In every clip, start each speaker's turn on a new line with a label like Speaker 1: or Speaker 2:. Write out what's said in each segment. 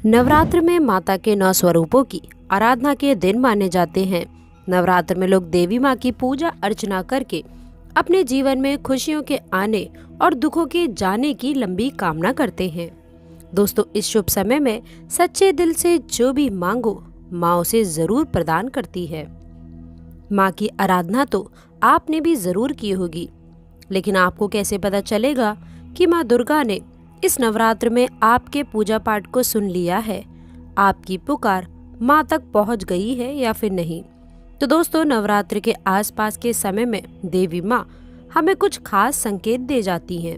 Speaker 1: नवरात्र में माता के 9 स्वरूपों की आराधना के दिन माने जाते हैं। नवरात्र में लोग देवी माँ की पूजा अर्चना करके अपने जीवन में खुशियों के आने और दुखों के जाने की लंबी कामना करते हैं। दोस्तों, इस शुभ समय में सच्चे दिल से जो भी मांगो माँ उसे जरूर प्रदान करती है। माँ की आराधना तो आपने भी जरूर की होगी, लेकिन आपको कैसे पता चलेगा कि माँ दुर्गा ने इस नवरात्र में आपके पूजा पाठ को सुन लिया है, आपकी पुकार माँ तक पहुँच गई है या फिर नहीं। तो दोस्तों, नवरात्र के आसपास के समय में देवी माँ हमें कुछ खास संकेत दे जाती हैं।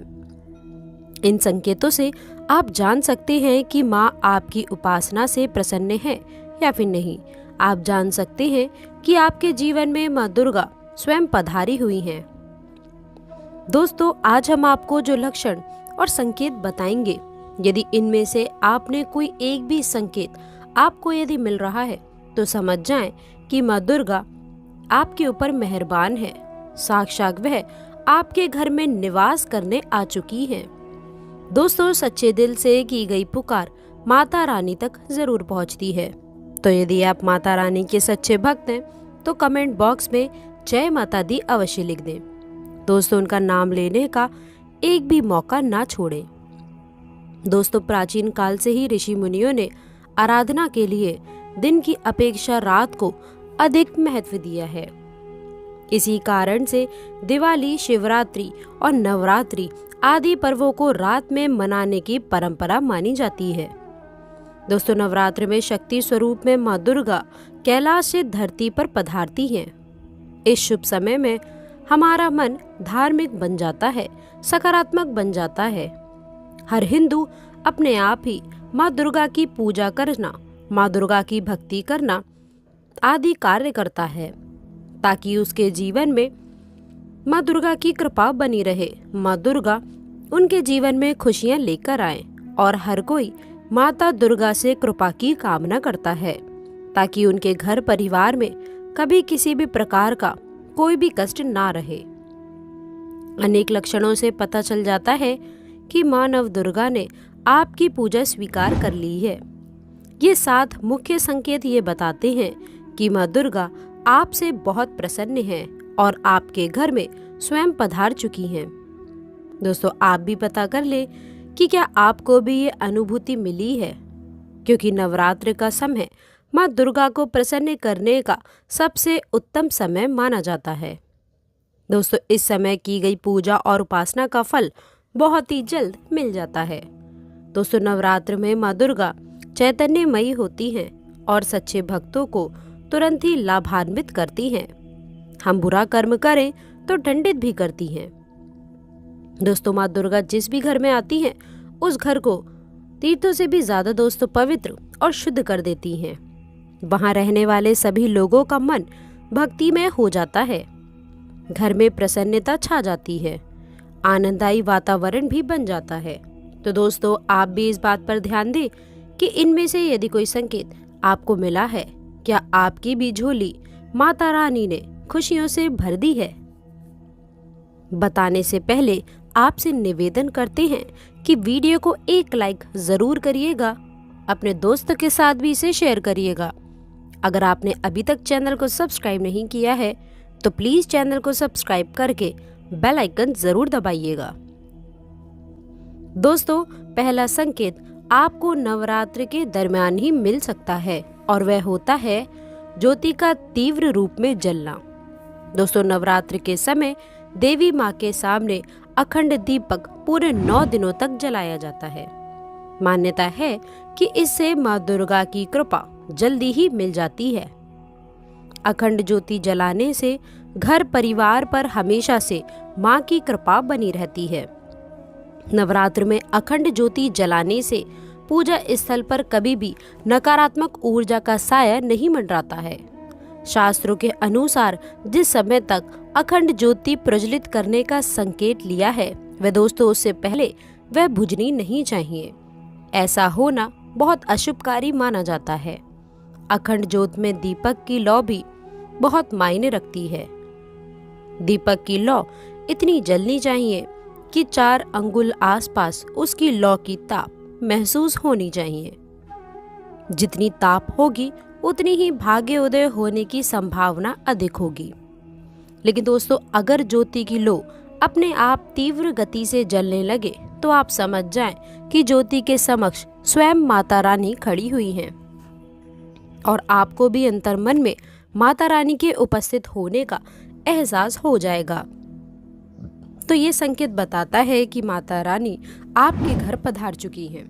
Speaker 1: इन संकेतों से आप जान सकते हैं कि माँ आपकी उपासना से प्रसन्न है या फिर नहीं। आप जान सकते हैं कि आपके जीवन में माँ दुर्गा स्वयं पधारी हुई हैं। दोस्तों, आज हम आपको जो लक्षण और संकेत बताएंगे, यदि इनमें से आपने कोई एक भी संकेत आपको यदि मिल रहा है तो समझ जाएं कि माँ दुर्गा आपके ऊपर मेहरबान है। साक्षात वह आपके घर में निवास करने आ चुकी हैं। दोस्तों, सच्चे दिल से की गई पुकार माता रानी तक जरूर पहुंचती है। तो यदि आप माता रानी के सच्चे भक्त हैं तो कमेंट बॉक्स में जय माता दी अवश्य लिख दें। दोस्तों, उनका नाम लेने का एक भी मौका ना छोड़ें। दोस्तों, प्राचीन काल से ही ऋषि मुनियों ने आराधना के लिए दिन की अपेक्षा रात को अधिक महत्व दिया है। इसी कारण से दिवाली, शिवरात्रि और नवरात्रि आदि पर्वों को रात में मनाने की परंपरा मानी जाती है। दोस्तों, नवरात्र में शक्ति स्वरूप में माँ दुर्गा कैलाश से धरती पर पधारती हैं। इस शुभ समय में हमारा मन धार्मिक बन जाता है, सकारात्मक बन जाता है। हर हिंदू अपने आप ही माँ दुर्गा की पूजा करना, माँ दुर्गा की भक्ति करना आदि कार्य करता है ताकि उसके जीवन में माँ दुर्गा की कृपा बनी रहे। माँ दुर्गा उनके जीवन में खुशियाँ लेकर आए और हर कोई माता दुर्गा से कृपा की कामना करता है ताकि उनके घर परिवार में कभी किसी भी प्रकार का कोई भी कष्ट ना रहे। अनेक लक्षणों से पता चल जाता है कि माँ नव दुर्गा ने आपकी पूजा स्वीकार कर ली है। ये 7 मुख्य संकेत ये बताते हैं कि माँ दुर्गा आपसे बहुत प्रसन्न हैं और आपके घर में स्वयं पधार चुकी हैं। दोस्तों, आप भी पता कर ले कि क्या आपको भी ये अनुभूति मिली है, क्योंकि नवरात्र का समय माँ दुर्गा को प्रसन्न करने का सबसे उत्तम समय माना जाता है। दोस्तों, इस समय की गई पूजा और उपासना का फल बहुत ही जल्द मिल जाता है। दोस्तों, नवरात्र में माँ दुर्गा चैतन्यमयी होती हैं और सच्चे भक्तों को तुरंत ही लाभान्वित करती हैं। हम बुरा कर्म करें तो दंडित भी करती हैं। दोस्तों, माँ दुर्गा जिस भी घर में आती हैं उस घर को तीर्थों से भी ज्यादा दोस्तों पवित्र और शुद्ध कर देती हैं। वहां रहने वाले सभी लोगों का मन भक्तिमय हो जाता है। घर में प्रसन्नता छा जाती है, आनंददायी वातावरण भी बन जाता है। तो दोस्तों, आप भी इस बात पर ध्यान दें कि इनमें से यदि कोई संकेत आपको मिला है, क्या आपकी भी झोली माता रानी ने खुशियों से भर दी है? बताने से पहले आपसे निवेदन करते हैं कि वीडियो को एक लाइक जरूर करिएगा, अपने दोस्तों के साथ भी इसे शेयर करिएगा। अगर आपने अभी तक चैनल को सब्सक्राइब नहीं किया है तो प्लीज चैनल को सब्सक्राइब करके बेल आइकन जरूर दबाइएगा। दोस्तों, पहला संकेत आपको नवरात्र के दरमियान ही मिल सकता है और वह होता है ज्योति का तीव्र रूप में जलना। दोस्तों, नवरात्र के समय देवी माँ के सामने अखंड दीपक पूरे 9 दिनों तक जलाया जाता है। मान्यता है कि इससे माँ दुर्गा की कृपा जल्दी ही मिल जाती है। अखंड ज्योति जलाने से घर परिवार पर हमेशा से माँ की कृपा बनी रहती है। नवरात्र में अखंड ज्योति जलाने से पूजा स्थल पर कभी भी नकारात्मक ऊर्जा का साया नहीं मंडराता है। शास्त्रों के अनुसार जिस समय तक अखंड ज्योति प्रज्वलित करने का संकेत लिया है वह दोस्तों उससे पहले वह बुझनी नहीं चाहिए। ऐसा होना बहुत अशुभकारी माना जाता है। अखंड ज्योत में दीपक की लौ भी बहुत मायने रखती है। दीपक की लौ इतनी जलनी चाहिए कि 4 अंगुल आसपास उसकी लौ की ताप महसूस होनी चाहिए। जितनी ताप होगी उतनी ही भाग्य उदय होने की संभावना अधिक होगी। लेकिन दोस्तों, अगर ज्योति की लो अपने आप तीव्र गति से जलने लगे तो आप समझ जाएं कि ज्योति के समक्ष स्वयं माता रानी खड़ी हुई हैं और आपको भी अंतर्मन में माता रानी के उपस्थित होने का एहसास हो जाएगा। तो ये संकेत बताता है कि माता रानी आपके घर पधार चुकी हैं।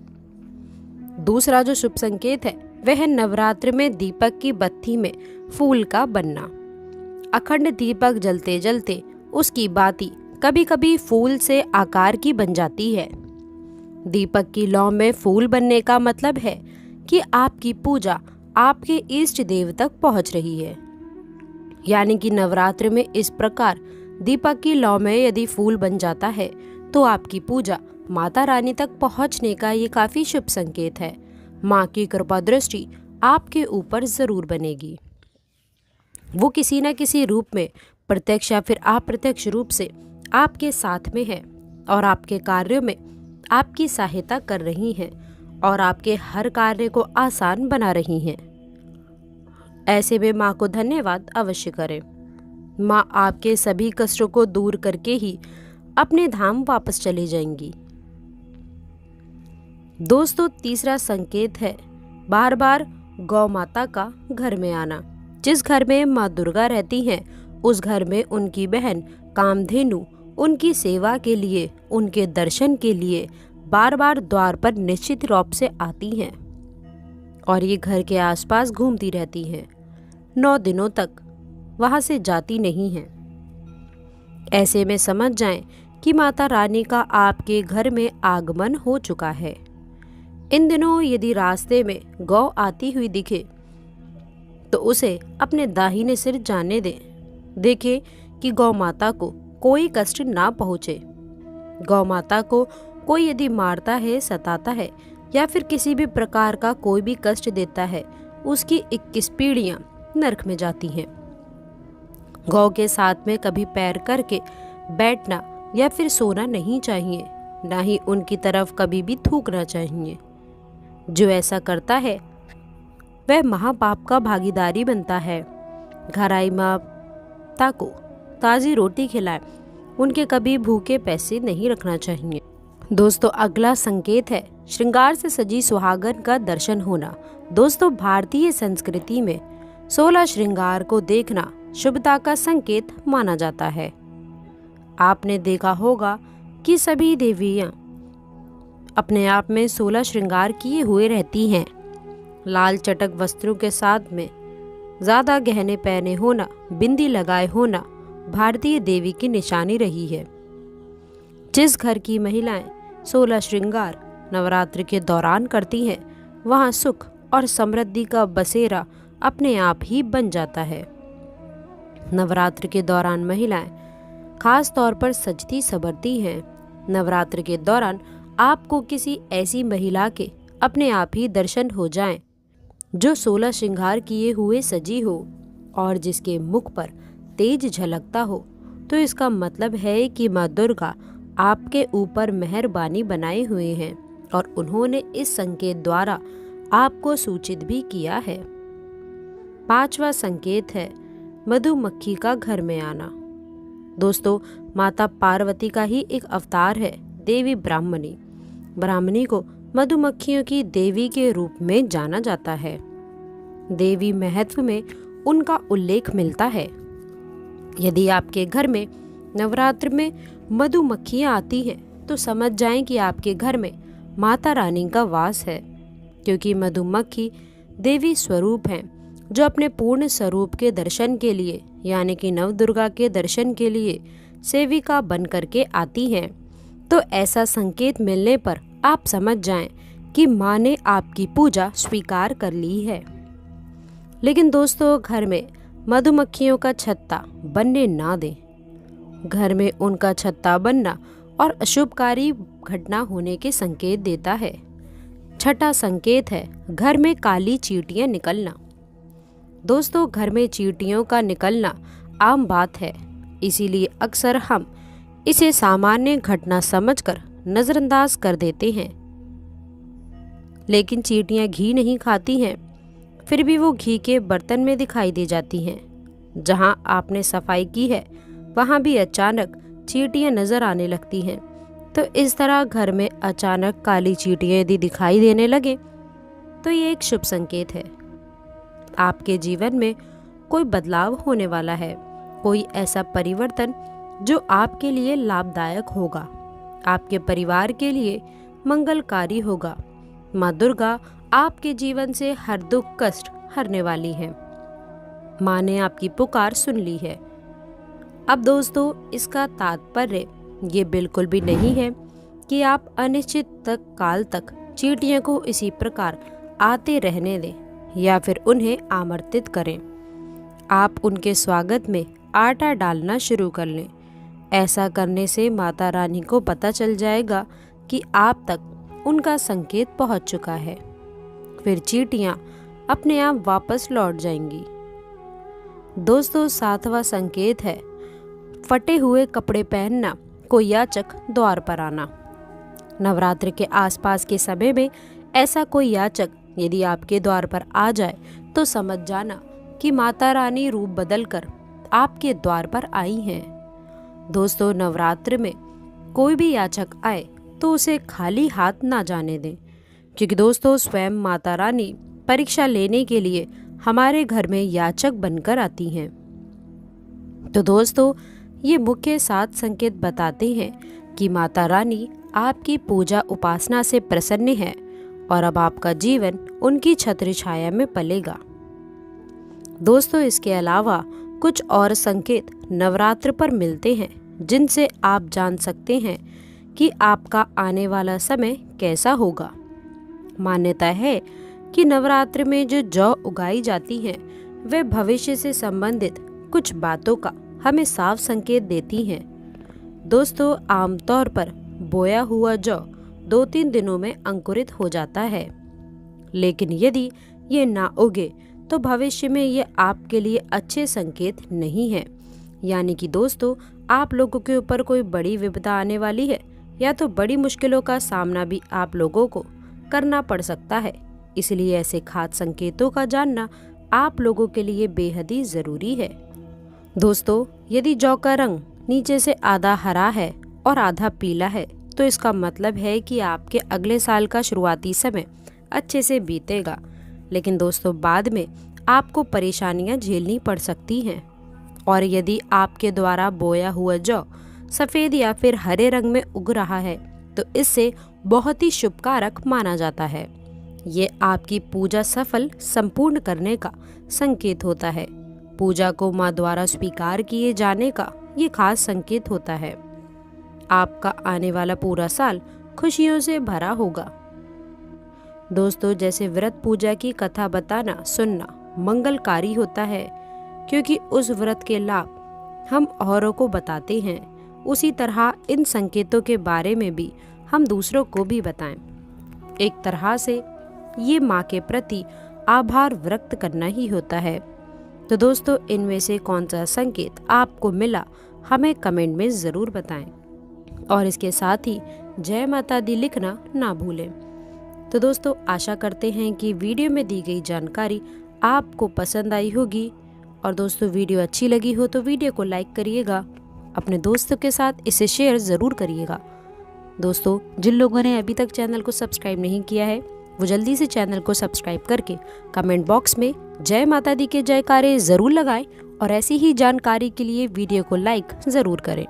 Speaker 1: दूसरा जो शुभ संकेत है वह है नवरात्र में दीपक की बत्ती में फूल का बनना। अखंड दीपक जलते जलते उसकी बाती कभी कभी फूल से आकार की बन जाती है। दीपक की लौ में फूल बनने का मतलब है कि आपकी पूजा आपके इष्ट देव तक पहुंच रही है। यानी कि नवरात्र में इस प्रकार दीपक की लौ में यदि फूल बन जाता है तो आपकी पूजा माता रानी तक पहुंचने का ये काफी शुभ संकेत है। माँ की कृपा दृष्टि आपके ऊपर जरूर बनेगी। वो किसी न किसी रूप में प्रत्यक्ष या फिर अप्रत्यक्ष रूप से आपके साथ में है और आपके कार्यों में आपकी सहायता कर रही हैं और आपके हर कार्य को आसान बना रही हैं। ऐसे में माँ को धन्यवाद अवश्य करें। माँ आपके सभी कष्टों को दूर करके ही अपने धाम वापस चली जाएंगी। दोस्तों, तीसरा संकेत है बार बार गौ माता का घर में आना। जिस घर में माँ दुर्गा रहती हैं उस घर में उनकी बहन कामधेनु उनकी सेवा के लिए, उनके दर्शन के लिए बार बार द्वार पर निश्चित रूप से आती हैं और ये घर के आसपास घूमती रहती हैं। 9 दिनों तक वहां से जाती नहीं हैं। ऐसे में समझ जाएं कि माता रानी का आपके घर में आगमन हो चुका है। इन दिनों यदि रास्ते में गौ आती हुई दिखे तो उसे अपने दाहिने सिर जाने दें। देखें कि गौ माता को कोई कष्ट ना पहुँचे। गौ माता को कोई यदि मारता है, सताता है या फिर किसी भी प्रकार का कोई भी कष्ट देता है, उसकी 21 पीढ़ियां नरक में जाती हैं। गौ के साथ में कभी पैर करके बैठना या फिर सोना नहीं चाहिए, ना ही उनकी तरफ कभी भी थूकना चाहिए। जो ऐसा करता है वह महापाप का भागीदारी बनता है। घर आई माता को ताज़ी रोटी खिलाए, उनके कभी भूखे पैसे नहीं रखना चाहिए। दोस्तों, अगला संकेत है श्रृंगार से सजी सुहागन का दर्शन होना। दोस्तों, भारतीय संस्कृति में 16 श्रृंगार को देखना शुभता का संकेत माना जाता है। आपने देखा होगा कि सभी देवियां अपने आप में 16 श्रृंगार किए हुए रहती हैं। लाल चटक वस्त्रों के साथ में ज्यादा गहने पहने होना, बिंदी लगाए होना भारतीय देवी की निशानी रही है। जिस घर की महिलाएं 16 श्रृंगार नवरात्र के दौरान करती हैं, वहां सुख और समृद्धि का बसेरा अपने आप ही बन जाता है। नवरात्र के दौरान महिलाएं खास तौर पर सजती संवरती हैं। नवरात्र के दौरान आपको किसी ऐसी महिला के अपने आप ही दर्शन हो जाएं, जो 16 श्रृंगार किए हुए सजी हो और जिसके मुख पर तेज झलकता हो, तो इसका मतलब है कि माँ दुर्गा आपके ऊपर मेहरबानी बनाए हुए हैं और उन्होंने इस संकेत द्वारा आपको सूचित भी किया है। 5वां संकेत है मधुमक्खी का घर में आना। दोस्तों, माता पार्वती का ही एक अवतार है देवी ब्राह्मणी। ब्राह्मणी को मधुमक्खियों की देवी के रूप में जाना जाता है। देवी महत्व में उनका उल्लेख मिलता है। यदि आपके घर में नवरात्र में मधुमक्खियां आती हैं तो समझ जाएं कि आपके घर में माता रानी का वास है, क्योंकि मधुमक्खी देवी स्वरूप हैं जो अपने पूर्ण स्वरूप के दर्शन के लिए, यानी कि नवदुर्गा के दर्शन के लिए सेविका बन करके आती हैं। तो ऐसा संकेत मिलने पर आप समझ जाएं कि माँ ने आपकी पूजा स्वीकार कर ली है। लेकिन दोस्तों, घर में मधुमक्खियों का छत्ता बनने ना दें। घर में उनका छत्ता बनना और अशुभकारी घटना होने के संकेत देता है। 6वां संकेत है घर में काली चींटियां निकलना। दोस्तों, घर में चींटियों का निकलना आम बात है, इसीलिए अक्सर हम इसे सामान्य घटना समझकर नजरअंदाज कर देते हैं। लेकिन चींटियां घी नहीं खाती हैं, फिर भी वो घी के बर्तन में दिखाई दे जाती हैं। जहां आपने सफाई की है वहां भी अचानक चींटियां नजर आने लगती हैं। तो इस तरह घर में अचानक काली चींटियां यदि दिखाई देने लगे तो ये एक शुभ संकेत है। आपके जीवन में कोई बदलाव होने वाला है, कोई ऐसा परिवर्तन जो आपके लिए लाभदायक होगा, आपके परिवार के लिए मंगलकारी होगा। माँ दुर्गा आपके जीवन से हर दुख कष्ट हरने वाली है। माँ ने आपकी पुकार सुन ली है। अब दोस्तों, इसका तात्पर्य ये बिल्कुल भी नहीं है कि आप अनिश्चित काल तक चींटियों को इसी प्रकार आते रहने दें या फिर उन्हें आमंत्रित करें। आप उनके स्वागत में आटा डालना शुरू कर लें। ऐसा करने से माता रानी को पता चल जाएगा कि आप तक उनका संकेत पहुंच चुका है। फिर चींटियां अपने आप वापस लौट जाएंगी। दोस्तों, 7वां संकेत है फटे हुए कपड़े पहनना, कोई याचक द्वार पर आना। नवरात्र के आसपास के समय में ऐसा कोई याचक यदि आपके द्वार पर आ जाए तो समझ जाना कि माता रानी रूप बदलकर आपके द्वार पर आई हैं। दोस्तों, नवरात्र में कोई भी याचक आए तो उसे खाली हाथ ना जाने दें, क्योंकि दोस्तों स्वयं माता रानी परीक्षा लेने के लिए हमारे घर में याचक बनकर आती हैं। तो दोस्तों, ये मुख्य 7 संकेत बताते हैं कि माता रानी आपकी पूजा उपासना से प्रसन्न है और अब आपका जीवन उनकी छत्र छाया में पलेगा। दोस्तों, इसके अलावा कुछ और संकेत नवरात्र पर मिलते हैं जिनसे आप जान सकते हैं कि आपका आने वाला समय कैसा होगा। मान्यता है कि नवरात्र में जो जौ उगाई जाती है वे भविष्य से संबंधित कुछ बातों का हमें साफ संकेत देती हैं। दोस्तों, आमतौर पर बोया हुआ जौ 2-3 दिनों में अंकुरित हो जाता है, लेकिन यदि ये ना उगे तो भविष्य में ये आपके लिए अच्छे संकेत नहीं है। यानी कि दोस्तों, आप लोगों के ऊपर कोई बड़ी विपदा आने वाली है या तो बड़ी मुश्किलों का सामना भी आप लोगों को करना पड़ सकता है। इसलिए ऐसे खास संकेतों का जानना आप लोगों के लिए बेहद ही जरूरी है। दोस्तों, यदि जौ का रंग नीचे से आधा हरा है और आधा पीला है तो इसका मतलब है कि आपके अगले साल का शुरुआती समय अच्छे से बीतेगा, लेकिन दोस्तों बाद में आपको परेशानियां झेलनी पड़ सकती हैं। और यदि आपके द्वारा बोया हुआ जौ सफ़ेद या फिर हरे रंग में उग रहा है तो इससे बहुत ही शुभकारक माना जाता है। ये आपकी पूजा सफल संपूर्ण करने का संकेत होता है। पूजा को माँ द्वारा स्वीकार किए जाने का ये खास संकेत होता है। आपका आने वाला पूरा साल खुशियों से भरा होगा। दोस्तों, जैसे व्रत पूजा की कथा बताना सुनना मंगलकारी होता है, क्योंकि उस व्रत के लाभ हम औरों को बताते हैं, उसी तरह इन संकेतों के बारे में भी हम दूसरों को भी बताएं। एक तरह से ये माँ के प्रति आभार व्यक्त करना ही होता है। तो दोस्तों, इनमें से कौन सा संकेत आपको मिला हमें कमेंट में ज़रूर बताएं और इसके साथ ही जय माता दी लिखना ना भूलें। तो दोस्तों, आशा करते हैं कि वीडियो में दी गई जानकारी आपको पसंद आई होगी। और दोस्तों, वीडियो अच्छी लगी हो तो वीडियो को लाइक करिएगा, अपने दोस्तों के साथ इसे शेयर ज़रूर करिएगा। दोस्तों, जिन लोगों ने अभी तक चैनल को सब्सक्राइब नहीं किया है वो जल्दी से चैनल को सब्सक्राइब करके कमेंट बॉक्स में जय माता दी के जयकारे ज़रूर लगाएं और ऐसी ही जानकारी के लिए वीडियो को लाइक ज़रूर करें।